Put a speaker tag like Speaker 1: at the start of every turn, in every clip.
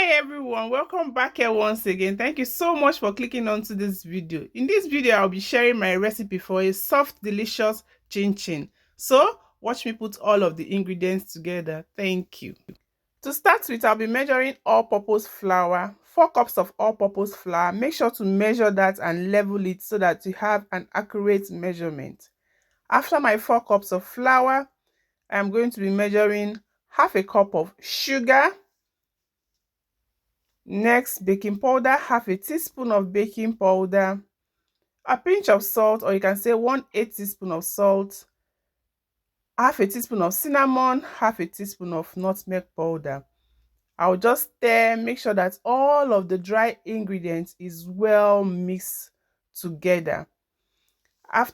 Speaker 1: Hi everyone, welcome back here once again. Thank you so much for clicking onto this video. In this video, I'll be sharing my recipe for a soft, delicious chinchin. So, watch me put all of the ingredients together. Thank you. To start with, I'll be measuring all-purpose flour, 4 cups of all-purpose flour. Make sure to measure that and level it so that you have an accurate measurement. After my 4 cups of flour, I'm going to be measuring half a cup of sugar. Next, baking powder, half a teaspoon of baking powder, a pinch of salt, or you can say 1/8 teaspoon of salt, half a teaspoon of cinnamon, half a teaspoon of nutmeg powder. I'll just stir, make sure that all of the dry ingredients is well mixed together.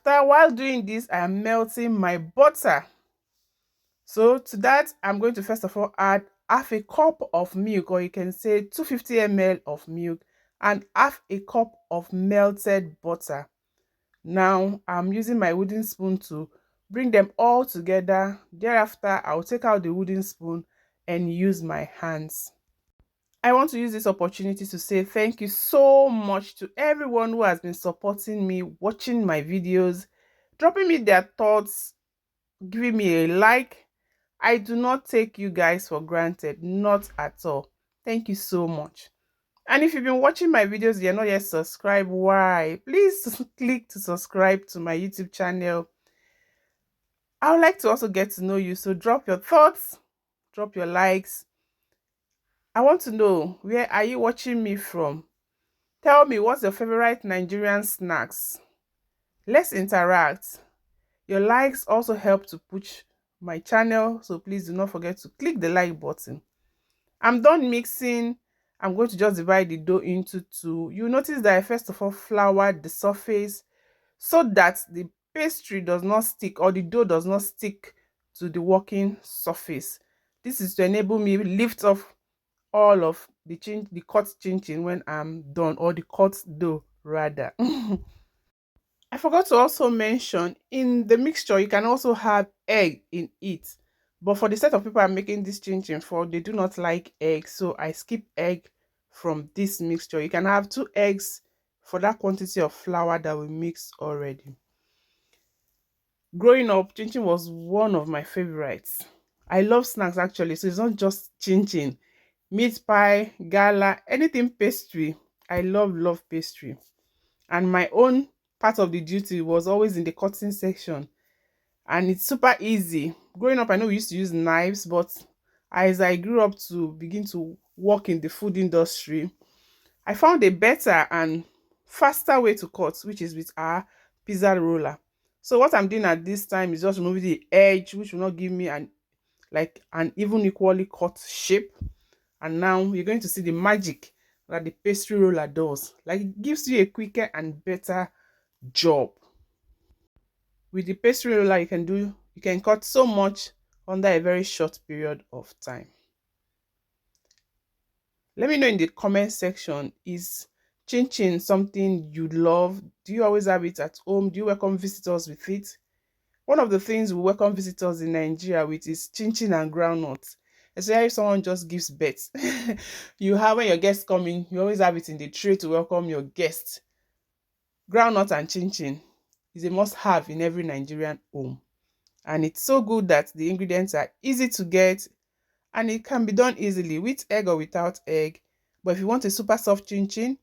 Speaker 1: While doing this, I am melting my butter. So to that, I'm going to first of all add half a cup of milk, or you can say 250 ml of milk, and half a cup of melted butter. Now I'm using my wooden spoon to bring them all together. Thereafter, I'll take out the wooden spoon and use my hands. I want to use this opportunity to say thank you so much to everyone who has been supporting me, watching my videos, dropping me their thoughts, giving me a like. I do not take you guys for granted, not at all. Thank you so much. And if you've been watching my videos, you're not yet subscribed, why? Please click to subscribe to my YouTube channel. I would like to also get to know you, so drop your thoughts, drop your likes. I want to know, where are you watching me from? Tell me, what's your favorite Nigerian snacks? Let's interact. Your likes also help to push my channel, so please do not forget to click the like button. I'm done mixing. I'm going to just divide the dough into two. You notice that I first of all floured the surface so that the pastry does not stick, or the dough does not stick to the working surface. This is to enable me lift off all of the cut chinchin when I'm done, or the cut dough rather. I forgot to also mention, in the mixture you can also have egg in it, but for the set of people I'm making this chinchin for, they do not like egg, so I skip egg from this mixture. You can have 2 eggs for that quantity of flour that we mixed already. Growing up, chinchin was one of my favorites. I love snacks actually, so it's not just chinchin. Meat pie, gala, anything pastry. I love pastry. And my own part of the duty was always in the cutting section, and it's super easy. Growing up, I know we used to use knives, but as I grew up to begin to work in the food industry, I found a better and faster way to cut, which is with our pizza roller. So what I'm doing at this time is just removing the edge, which will not give me an even equally cut shape. And now you're going to see the magic that the pastry roller does. Like, it gives you a quicker and better job. With the pastry roller, you can cut so much under a very short period of time. Let me know in the comment section, is chinchin something you love? Do you always have it at home? Do you welcome visitors with it? One of the things we welcome visitors in Nigeria with is chinchin and groundnuts. Especially if someone just gives birth. When your guests come in, you always have it in the tray to welcome your guests. Groundnut and chinchin is a must-have in every Nigerian home. And it's so good that the ingredients are easy to get, and it can be done easily with egg or without egg. But if you want a super soft chinchin,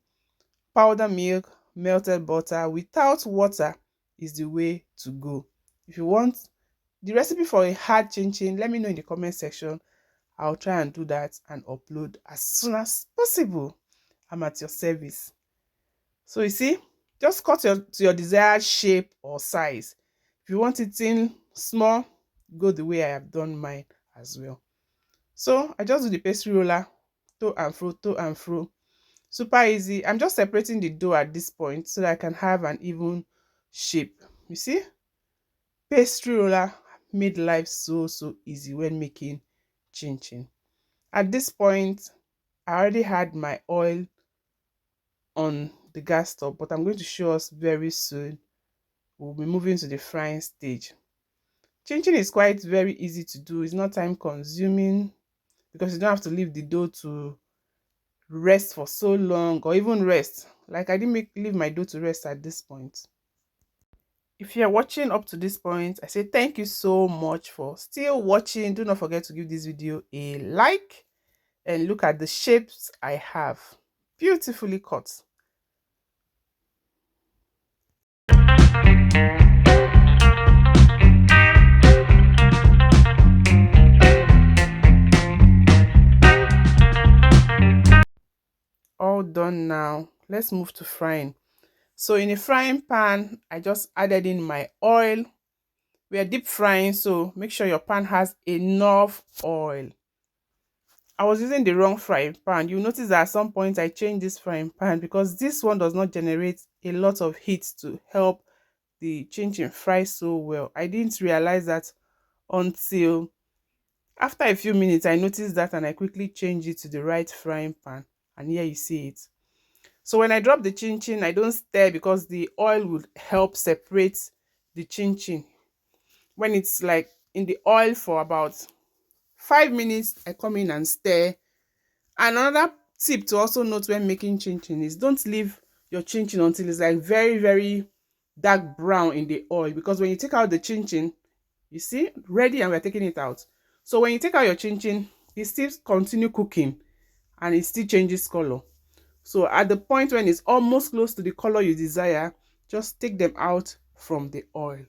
Speaker 1: powder milk, melted butter without water is the way to go. If you want the recipe for a hard chinchin, let me know in the comment section. I'll try and do that and upload as soon as possible. I'm at your service. So you see, just cut to your desired shape or size. If you want it in small, go the way I have done mine as well. So I just do the pastry roller, to and fro. Super easy. I'm just separating the dough at this point so that I can have an even shape. You see, pastry roller made life so easy when making chinchin. At this point, I already had my oil on the gas stove, but I'm going to show us very soon. We'll be moving to the frying stage. Chinchin is very easy to do. It's not time consuming because you don't have to leave the dough to rest for so long, or even rest. Like I didn't leave my dough to rest at this point. If you're watching up to this point, I say thank you so much for still watching. Do not forget to give this video a like and look at the shapes I have. Beautifully cut. All done now. Let's move to frying. So in a frying pan, I just added in my oil. We are deep frying, so make sure your pan has enough oil. I was using the wrong frying pan. You notice that at some point I changed this frying pan because this one does not generate a lot of heat to help the chinchin fry so well. I didn't realize that until after a few minutes. I noticed that and I quickly changed it to the right frying pan, and here you see it. So when I drop the chinchin, I don't stir because the oil would help separate the chinchin. When it's like in the oil for about 5 minutes, I come in and stir. And another tip to also note when making chinchin is don't leave your chinchin until it's like very, very dark brown in the oil, because when you take out the chinchin, you see, ready, and we're taking it out. So when you take out your chinchin, it still continue cooking and it still changes color. So at the point when it's almost close to the color you desire, just take them out from the oil.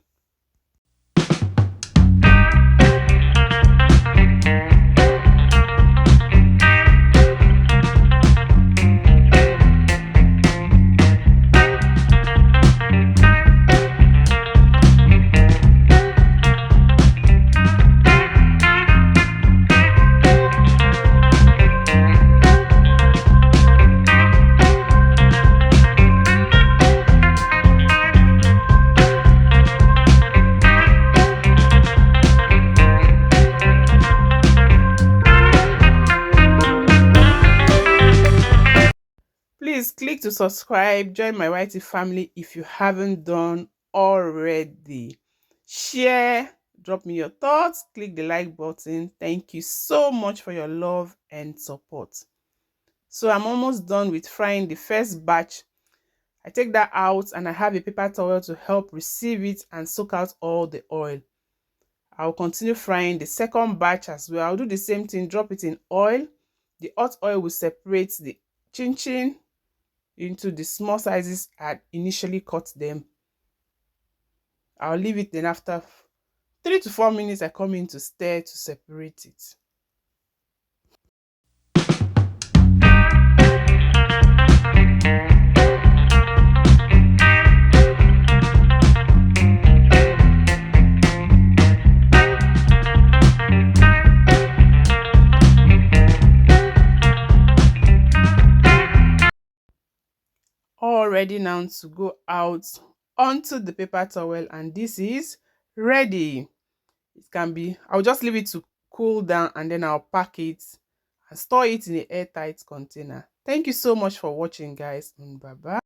Speaker 1: Please click to subscribe, join my YT family if you haven't done already. Share, drop me your thoughts, click the like button. Thank you so much for your love and support. So I'm almost done with frying the first batch. I take that out and I have a paper towel to help receive it and soak out all the oil. I'll continue frying the second batch as well. I'll do the same thing, drop it in oil. The hot oil will separate the chinchin into the small sizes I initially cut them. I'll leave it, then after 3 to 4 minutes I come in to stir to separate it. All ready now to go out onto the paper towel, and this is ready. It can be, I'll just leave it to cool down and then I'll pack it and store it in an airtight container. Thank you so much for watching, guys, and bye bye.